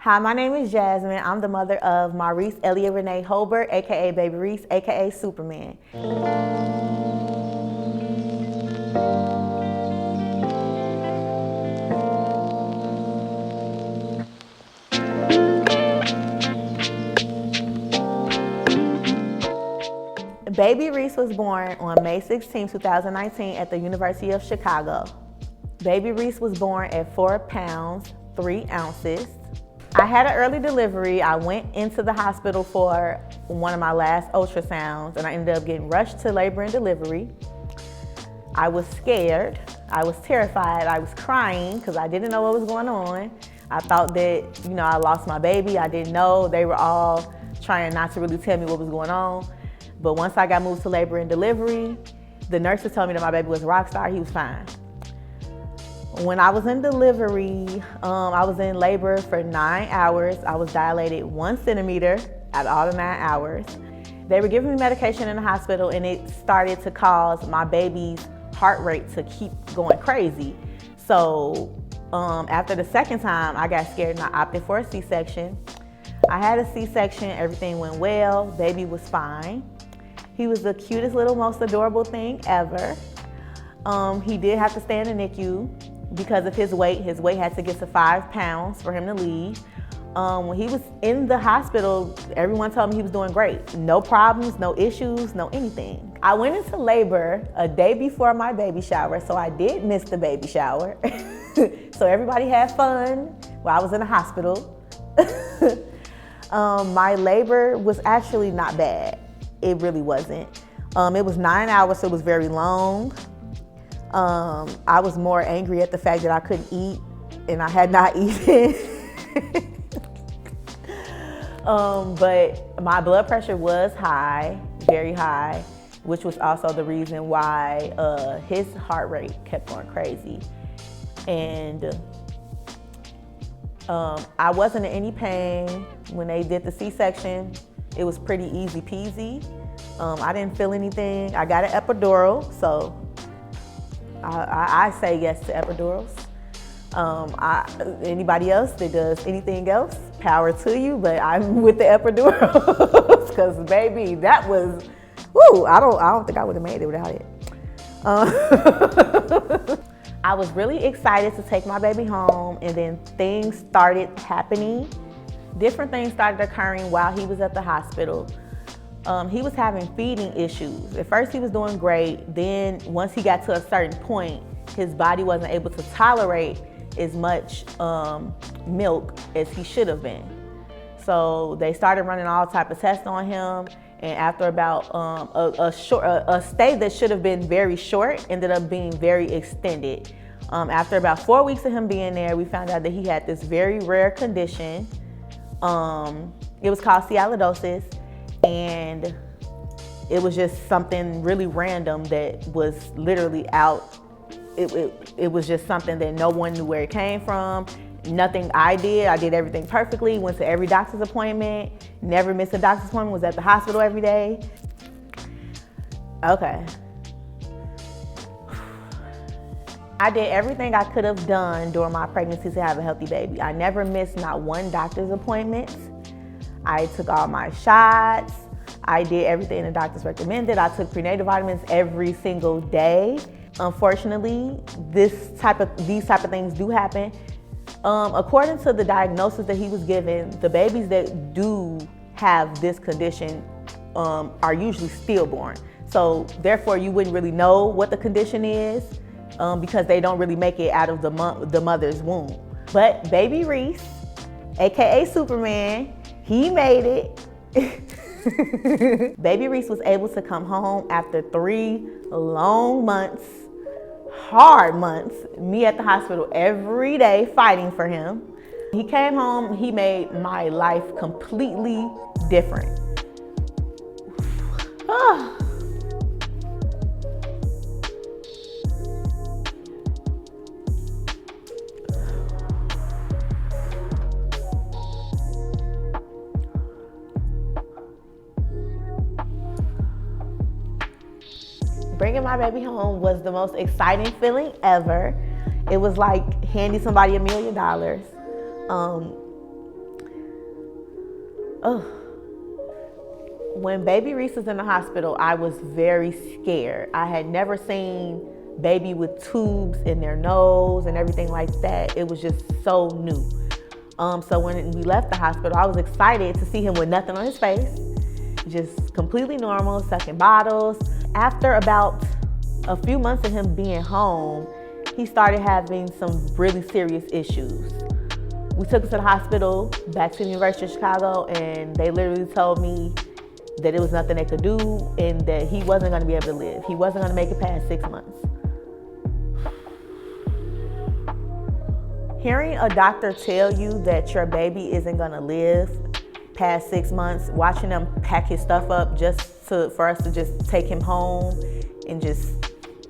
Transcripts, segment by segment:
Hi, my name is Jasmine. I'm the mother of Maurice Elliott Renee Holbert, aka Baby Reese, aka Superman. Baby Reese was born on May 16, 2019 at the University of Chicago. Baby Reese was born at 4 pounds, 3 ounces. I had an early delivery. I went into the hospital for one of my last ultrasounds and I ended up getting rushed to labor and delivery. I was scared. I was terrified. I was crying because I didn't know what was going on. I thought that, I lost my baby. I didn't know. They were all trying not to really tell me what was going on. But once I got moved to labor and delivery, the nurses told me that my baby was a rock star. He was fine. When I was in delivery, I was in labor for 9 hours. I was dilated 1 centimeter out of all the 9 hours. They were giving me medication in the hospital and it started to cause my baby's heart rate to keep going crazy. So after the second time, I got scared and I opted for a C-section. I had a C-section, everything went well, baby was fine. He was the cutest little, most adorable thing ever. He did have to stay in the NICU. Because of his weight had to get to 5 pounds for him to leave. When he was in the hospital, everyone told me he was doing great. No problems, no issues, no anything. I went into labor a day before my baby shower, so I did miss the baby shower. So everybody had fun while I was in the hospital. My labor was actually not bad. It really wasn't. It was 9 hours, so it was very long. I was more angry at the fact that I couldn't eat and I had not eaten. But my blood pressure was high, very high, which was also the reason why his heart rate kept going crazy. And I wasn't in any pain when they did the C-section. It was pretty easy peasy. I didn't feel anything. I got an epidural, so I say yes to epidurals. Anybody else that does anything else, power to you, but I'm with the epidurals because baby, that was, woo, I don't think I would have made it without it. I was really excited to take my baby home and then things started happening. Different things started occurring while he was at the hospital. He was having feeding issues. At first he was doing great. Then once he got to a certain point, his body wasn't able to tolerate as much milk as he should have been. So they started running all type of tests on him. And after about a stay that should have been very short ended up being very extended. After about 4 weeks of him being there, we found out that he had this very rare condition. It was called sialidosis. And it was just something really random that was literally out. It was just something that no one knew where it came from. Nothing I did everything perfectly, went to every doctor's appointment, never missed a doctor's appointment, was at the hospital every day. Okay. I did everything I could have done during my pregnancy to have a healthy baby. I never missed not one doctor's appointment. I took all my shots. I did everything the doctors recommended. I took prenatal vitamins every single day. Unfortunately, these type of things do happen. According to the diagnosis that he was given, the babies that do have this condition are usually stillborn. So therefore, you wouldn't really know what the condition is because they don't really make it out of the mother's womb. But baby Reese, aka Superman, he made it. Baby Reese was able to come home after 3 long months, hard months, me at the hospital every day fighting for him. He came home, he made my life completely different. Bringing my baby home was the most exciting feeling ever. It was like handing somebody $1 million. Ugh. When baby Reese was in the hospital, I was very scared. I had never seen baby with tubes in their nose and everything like that. It was just so new. So when we left the hospital, I was excited to see him with nothing on his face, just completely normal, sucking bottles. After about a few months of him being home, he started having some really serious issues. We took him to the hospital, back to the University of Chicago, and they literally told me that it was nothing they could do and that he wasn't gonna be able to live. He wasn't gonna make it past 6 months. Hearing a doctor tell you that your baby isn't gonna live past 6 months, watching them pack his stuff up for us to just take him home and just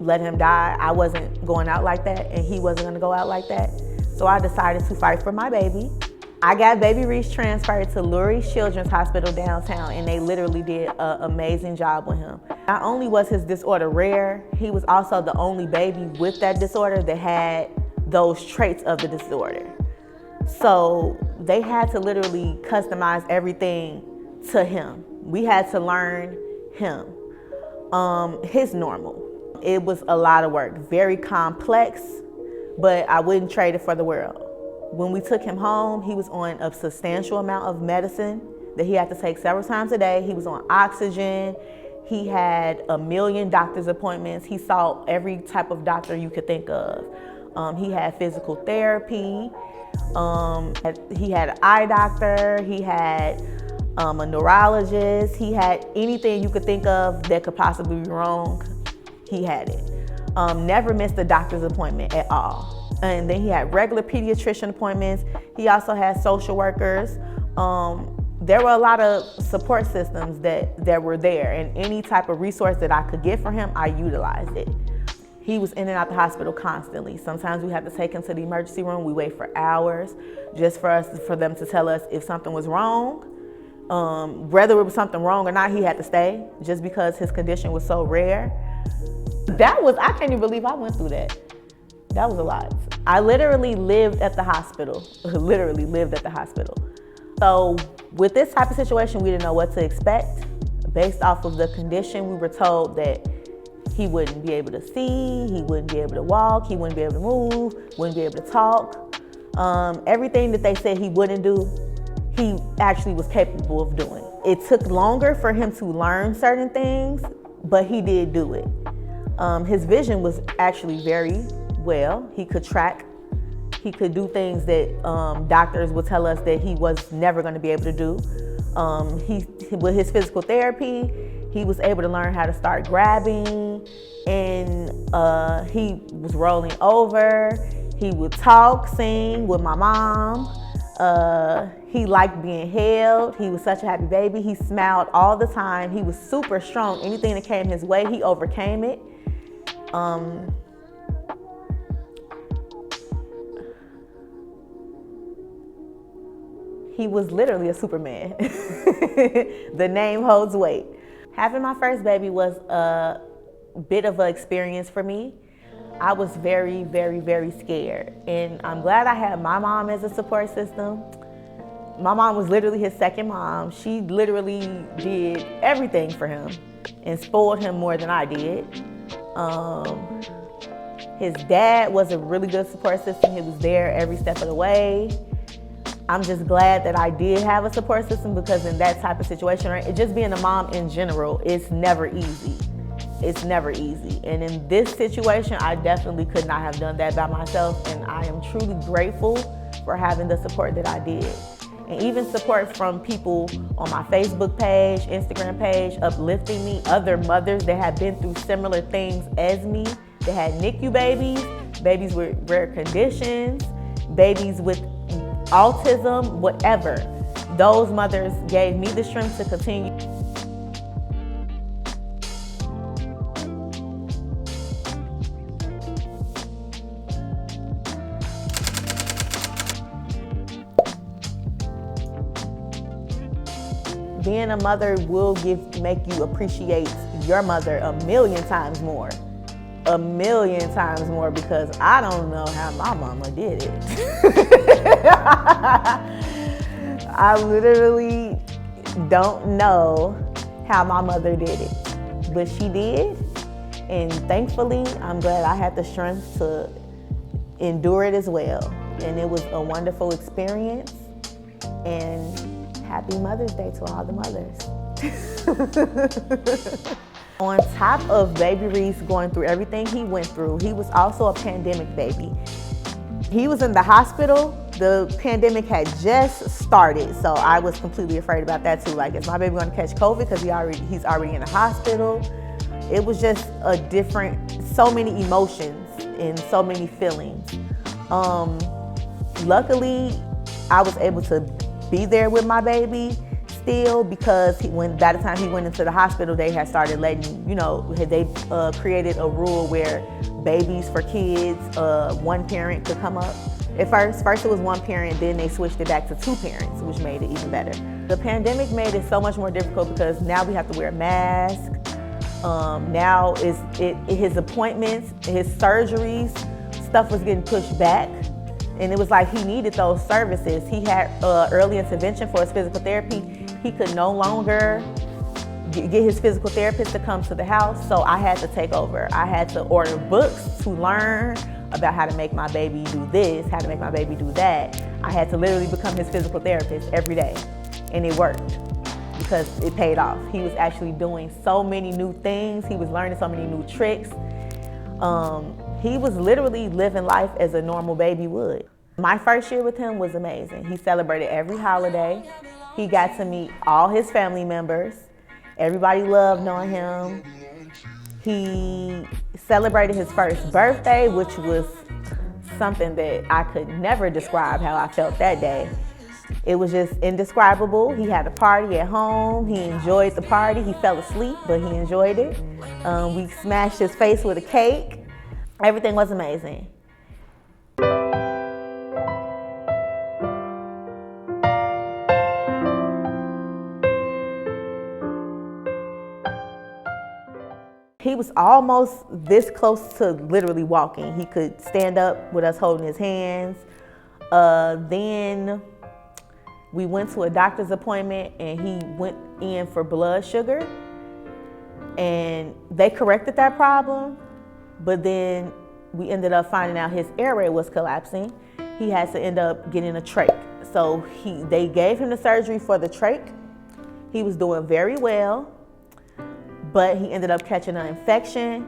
let him die, I wasn't going out like that and he wasn't gonna go out like that. So I decided to fight for my baby. I got baby Reese transferred to Lurie Children's Hospital downtown, and they literally did an amazing job with him. Not only was his disorder rare, he was also the only baby with that disorder that had those traits of the disorder. So they had to literally customize everything to him. We had to learn him, his normal. It was a lot of work, very complex, but I wouldn't trade it for the world. When we took him home, he was on a substantial amount of medicine that he had to take several times a day. He was on oxygen. He had 1 million doctor's appointments. He saw every type of doctor you could think of. He had physical therapy. He had an eye doctor. He had a neurologist. He had anything you could think of that could possibly be wrong, he had it. Never missed a doctor's appointment at all. And then he had regular pediatrician appointments. He also had social workers. There were a lot of support systems that were there, and any type of resource that I could get for him, I utilized it. He was in and out the hospital constantly. Sometimes we had to take him to the emergency room. We wait for hours just for them to tell us if something was wrong. Whether it was something wrong or not, he had to stay just because his condition was so rare. I can't even believe I went through that. That was a lot. I literally lived at the hospital, literally lived at the hospital. So with this type of situation, we didn't know what to expect. Based off of the condition, we were told that he wouldn't be able to see, he wouldn't be able to walk, he wouldn't be able to move, wouldn't be able to talk. Everything that they said he wouldn't do, he actually was capable of doing. It took longer for him to learn certain things, but he did do it. His vision was actually very well. He could track. He could do things that doctors would tell us that he was never going to be able to do. With his physical therapy, he was able to learn how to start grabbing, and he was rolling over. He would talk, sing with my mom. He liked being held. He was such a happy baby. He smiled all the time. He was super strong. Anything that came his way, he overcame it. He was literally a Superman. The name holds weight. Having my first baby was a bit of an experience for me. I was very, very, very scared. And I'm glad I had my mom as a support system. My mom was literally his second mom. She literally did everything for him and spoiled him more than I did. His dad was a really good support system. He was there every step of the way. I'm just glad that I did have a support system, because in that type of situation, right, just being a mom in general, it's never easy. It's never easy. And in this situation, I definitely could not have done that by myself. And I am truly grateful for having the support that I did. And even support from people on my Facebook page, Instagram page, uplifting me, other mothers that have been through similar things as me, that had NICU babies, babies with rare conditions, babies with autism, whatever. Those mothers gave me the strength to continue. Being a mother will make you appreciate your mother a million times more. A million times more, because I don't know how my mama did it. I literally don't know how my mother did it, but she did. And thankfully, I'm glad I had the strength to endure it as well. And it was a wonderful experience. And happy Mother's Day to all the mothers. On top of baby Reese going through everything he went through, he was also a pandemic baby. He was in the hospital. The pandemic had just started, so I was completely afraid about that too. Like, is my baby gonna catch COVID because he's already in the hospital? It was just a different, so many emotions and so many feelings. Luckily, I was able to be there with my baby still, because by the time he went into the hospital, they had started letting, they created a rule where babies for kids, one parent could come up. At first it was one parent, then they switched it back to two parents, which made it even better. The pandemic made it so much more difficult because now we have to wear a mask. Now his appointments, his surgeries, stuff was getting pushed back. And it was like he needed those services. He had early intervention for his physical therapy. He could no longer get his physical therapist to come to the house, so I had to take over. I had to order books to learn about how to make my baby do this, how to make my baby do that. I had to literally become his physical therapist every day, and it worked because it paid off. He was actually doing so many new things. He was learning so many new tricks. He was literally living life as a normal baby would. My first year with him was amazing. He celebrated every holiday. He got to meet all his family members. Everybody loved knowing him. He celebrated his first birthday, which was something that I could never describe how I felt that day. It was just indescribable. He had a party at home. He enjoyed the party. He fell asleep, but he enjoyed it. We smashed his face with a cake. Everything was amazing. He was almost this close to literally walking. He could stand up with us holding his hands. Then we went to a doctor's appointment and he went in for blood sugar. And they corrected that problem, but then we ended up finding out his airway was collapsing. He had to end up getting a trach. So they gave him the surgery for the trach. He was doing very well, but he ended up catching an infection.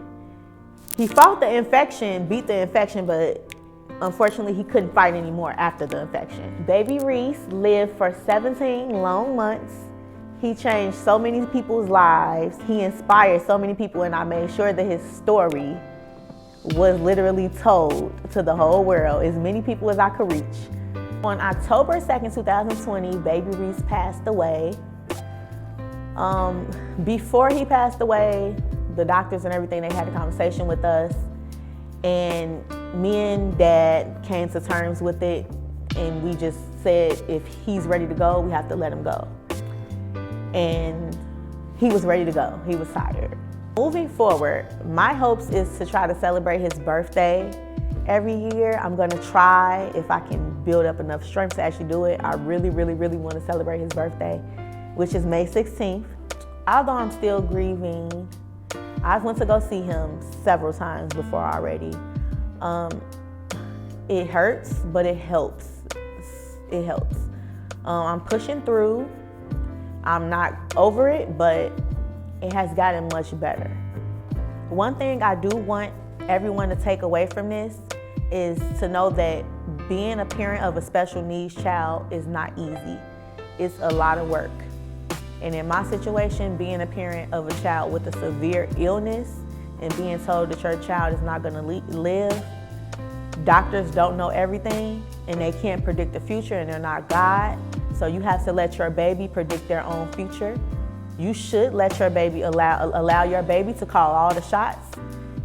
He fought the infection, beat the infection, but unfortunately he couldn't fight anymore after the infection. Baby Reese lived for 17 long months. He changed so many people's lives. He inspired so many people, and I made sure that his story was literally told to the whole world, as many people as I could reach. On October 2nd, 2020, Baby Reese passed away. Before he passed away, the doctors and everything, they had a conversation with us, and me and Dad came to terms with it, and we just said if he's ready to go, we have to let him go. And he was ready to go. He was tired. Moving forward, my hopes is to try to celebrate his birthday every year. I'm gonna try, if I can build up enough strength to actually do it. I really, really, really want to celebrate his birthday, which is May 16th. Although I'm still grieving, I went to go see him several times before already. It hurts, but it helps. It helps. I'm pushing through. I'm not over it, but it has gotten much better. One thing I do want everyone to take away from this is to know that being a parent of a special needs child is not easy. It's a lot of work. And in my situation, being a parent of a child with a severe illness and being told that your child is not gonna live, doctors don't know everything and they can't predict the future, and they're not God. So you have to let your baby predict their own future. You should let your baby allow your baby to call all the shots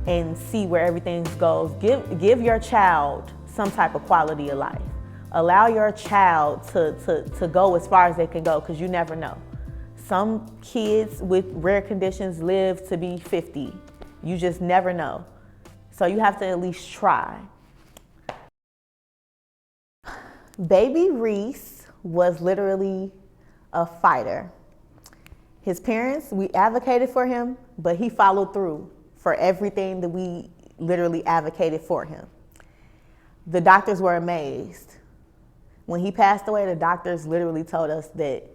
and see where everything goes. Give your child some type of quality of life. Allow your child to go as far as they can go, because you never know. Some kids with rare conditions live to be 50. You just never know. So you have to at least try. Baby Reese was literally a fighter. His parents, we advocated for him, but he followed through for everything that we literally advocated for him. The doctors were amazed. When he passed away, the doctors literally told us that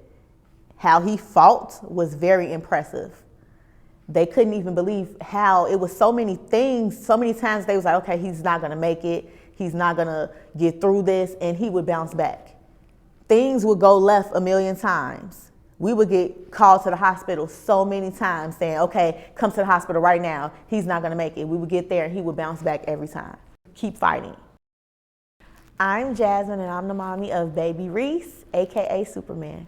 how he fought was very impressive. They couldn't even believe how it was so many things, so many times they was like, okay, he's not gonna make it, he's not gonna get through this, and he would bounce back. Things would go left a million times. We would get called to the hospital so many times saying, okay, come to the hospital right now, he's not gonna make it. We would get there and he would bounce back every time. Keep fighting. I'm Jasmine and I'm the mommy of baby Reese, AKA Superman.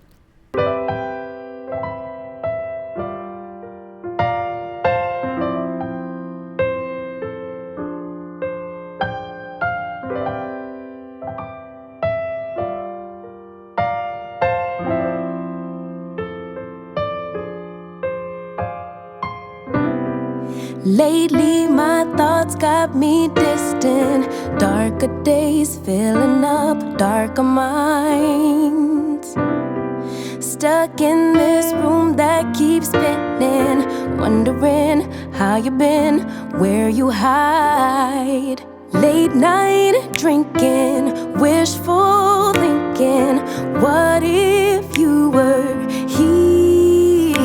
Lately my thoughts got me distant. Darker days filling up darker minds. Stuck in this room that keeps spinning, wondering how you been, where you hide. Late night drinking, wishful thinking, what if you were here?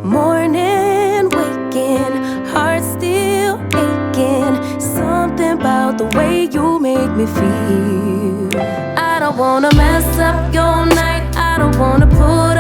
Morning waking, heart still aching, something about the way you make me feel. I don't wanna mess up your night, I don't wanna put